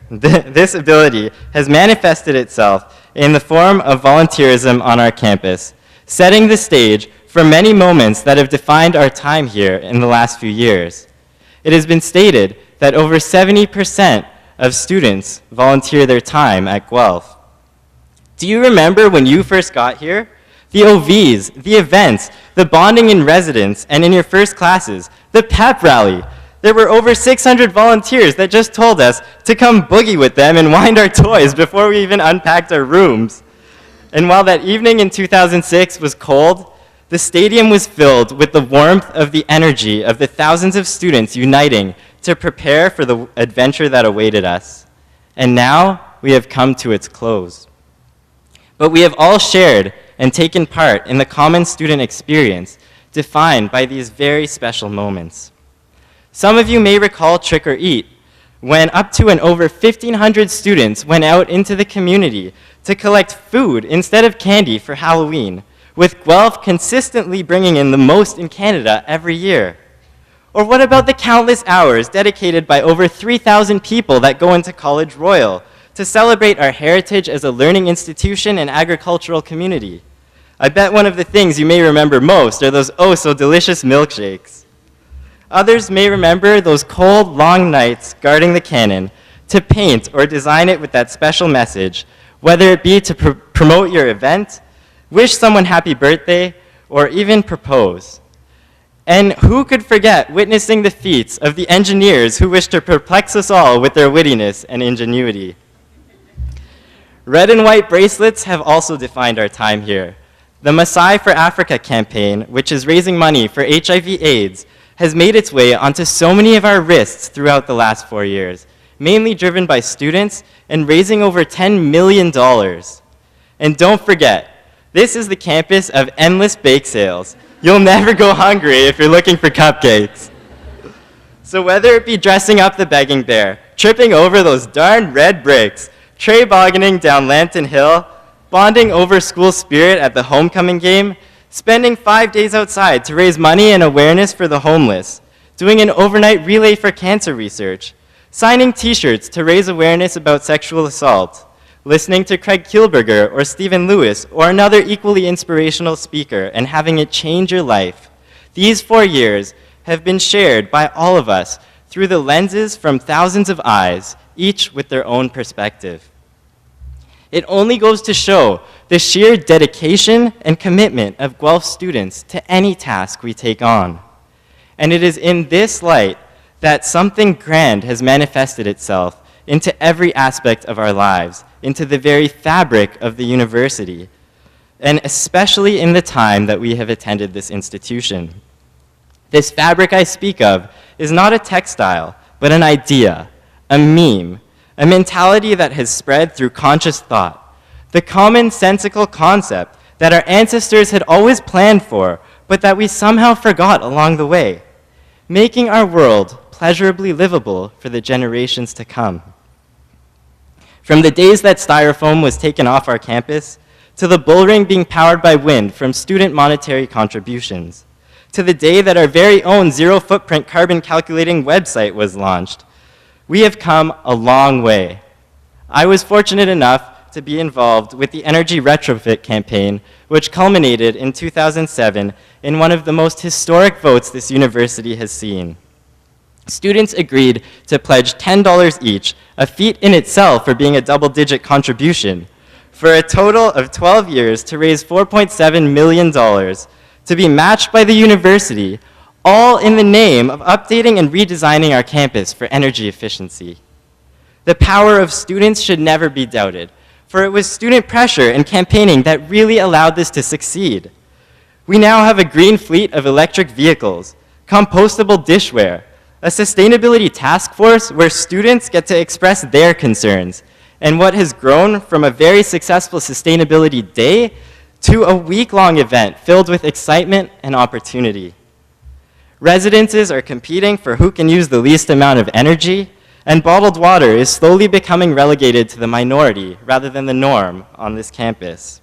This ability has manifested itself in the form of volunteerism on our campus, setting the stage for many moments that have defined our time here in the last few years. It has been stated that over 70% of students volunteer their time at Guelph. Do you remember when you first got here? The OVs, the events, the bonding in residence and in your first classes, the pep rally. There were over 600 volunteers that just told us to come boogie with them and wind our toys before we even unpacked our rooms. And while that evening in 2006 was cold, the stadium was filled with the warmth of the energy of the thousands of students uniting to prepare for the adventure that awaited us. And now we have come to its close. But we have all shared and taken part in the common student experience defined by these very special moments. Some of you may recall Trick or Eat, when up to and over 1,500 students went out into the community to collect food instead of candy for Halloween, with Guelph consistently bringing in the most in Canada every year. Or what about the countless hours dedicated by over 3,000 people that go into College Royal to celebrate our heritage as a learning institution and agricultural community? I bet one of the things you may remember most are those oh-so-delicious milkshakes. Others may remember those cold, long nights guarding the cannon to paint or design it with that special message, whether it be to promote your event, wish someone happy birthday, or even propose. And who could forget witnessing the feats of the engineers who wish to perplex us all with their wittiness and ingenuity? Red and white bracelets have also defined our time here. The Masai for Africa campaign, which is raising money for HIV/AIDS, has made its way onto so many of our wrists throughout the last 4 years, mainly driven by students and raising over $10 million. And don't forget, this is the campus of endless bake sales. You'll never go hungry if you're looking for cupcakes. So whether it be dressing up the begging bear, tripping over those darn red bricks, tray-bogganing down Lambton Hill, bonding over school spirit at the homecoming game, spending 5 days outside to raise money and awareness for the homeless, doing an overnight relay for cancer research, signing t-shirts to raise awareness about sexual assault, listening to Craig Kielberger or Stephen Lewis or another equally inspirational speaker and having it change your life. These 4 years have been shared by all of us through the lenses from thousands of eyes, each with their own perspective. It only goes to show the sheer dedication and commitment of Guelph students to any task we take on. And it is in this light that something grand has manifested itself into every aspect of our lives, into the very fabric of the university, and especially in the time that we have attended this institution. This fabric I speak of is not a textile, but an idea, a meme, a mentality that has spread through conscious thought, the commonsensical concept that our ancestors had always planned for, but that we somehow forgot along the way, making our world pleasurably livable for the generations to come. From the days that styrofoam was taken off our campus, to the bullring being powered by wind from student monetary contributions, to the day that our very own zero-footprint carbon calculating website was launched, we have come a long way. I was fortunate enough to be involved with the Energy Retrofit campaign, which culminated in 2007 in one of the most historic votes this university has seen. Students agreed to pledge $10 each, a feat in itself for being a double-digit contribution, for a total of 12 years to raise $4.7 million, to be matched by the university, all in the name of updating and redesigning our campus for energy efficiency. The power of students should never be doubted, for it was student pressure and campaigning that really allowed this to succeed. We now have a green fleet of electric vehicles, compostable dishware, a sustainability task force where students get to express their concerns, and what has grown from a very successful sustainability day to a week-long event filled with excitement and opportunity. Residences are competing for who can use the least amount of energy, and bottled water is slowly becoming relegated to the minority rather than the norm on this campus.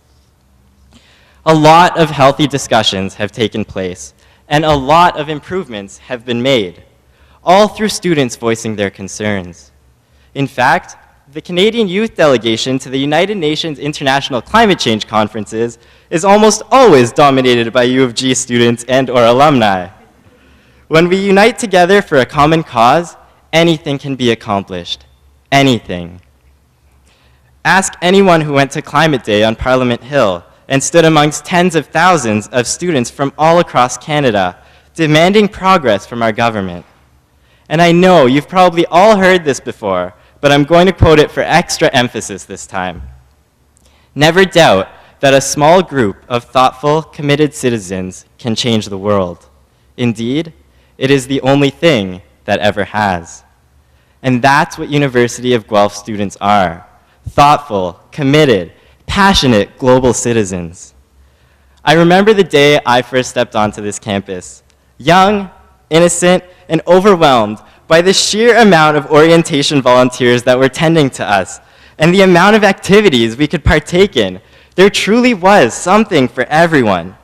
A lot of healthy discussions have taken place, and a lot of improvements have been made, all through students voicing their concerns. In fact, the Canadian youth delegation to the United Nations International Climate Change Conferences is almost always dominated by U of G students and or alumni. When we unite together for a common cause, anything can be accomplished. Anything. Ask anyone who went to Climate Day on Parliament Hill and stood amongst tens of thousands of students from all across Canada, demanding progress from our government. And I know you've probably all heard this before, but I'm going to quote it for extra emphasis this time. Never doubt that a small group of thoughtful, committed citizens can change the world. Indeed, it is the only thing that ever has. And that's what University of Guelph students are. Thoughtful, committed, passionate global citizens. I remember the day I first stepped onto this campus. Young, innocent, and overwhelmed by the sheer amount of orientation volunteers that were tending to us and the amount of activities we could partake in. There truly was something for everyone.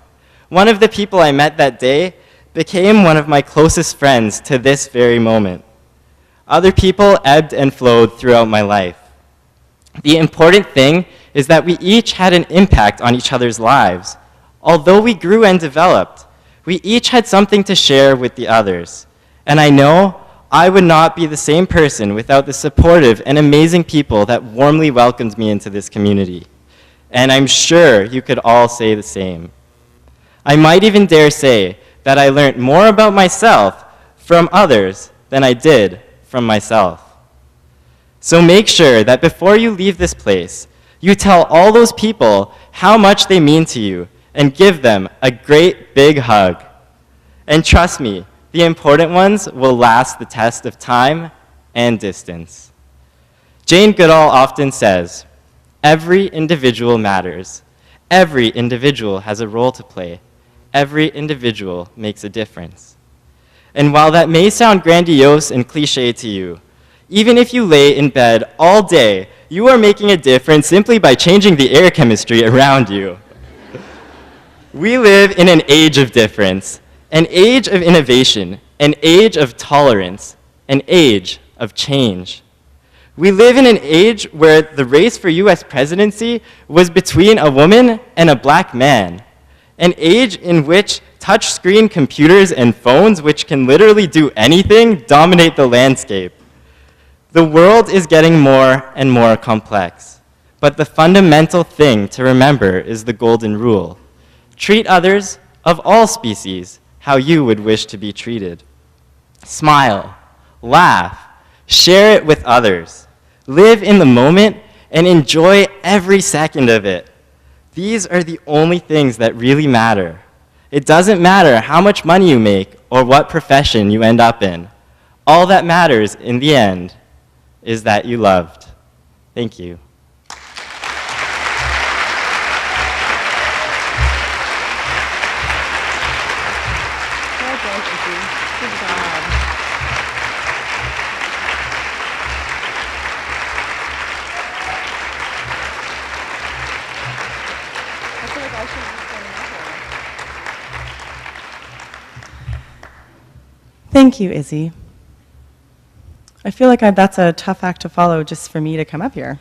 One of the people I met that day became one of my closest friends to this very moment. Other people ebbed and flowed throughout my life. The important thing is that we each had an impact on each other's lives. Although we grew and developed, we each had something to share with the others. And I know I would not be the same person without the supportive and amazing people that warmly welcomed me into this community. And I'm sure you could all say the same. I might even dare say that I learned more about myself from others than I did from myself. So make sure that before you leave this place, you tell all those people how much they mean to you and give them a great big hug. And trust me, the important ones will last the test of time and distance. Jane Goodall often says, every individual matters. Every individual has a role to play. Every individual makes a difference. And while that may sound grandiose and cliche to you, even if you lay in bed all day, you are making a difference simply by changing the air chemistry around you. We live in an age of difference, an age of innovation, an age of tolerance, an age of change. We live in an age where the race for US presidency was between a woman and a black man, an age in which touchscreen computers and phones, which can literally do anything, dominate the landscape. The world is getting more and more complex, but the fundamental thing to remember is the golden rule. Treat others of all species how you would wish to be treated. Smile, laugh, share it with others. Live in the moment and enjoy every second of it. These are the only things that really matter. It doesn't matter how much money you make or what profession you end up in. All that matters in the end is that you loved. Thank you. Thank you, Izzy. I feel like that's a tough act to follow just for me to come up here.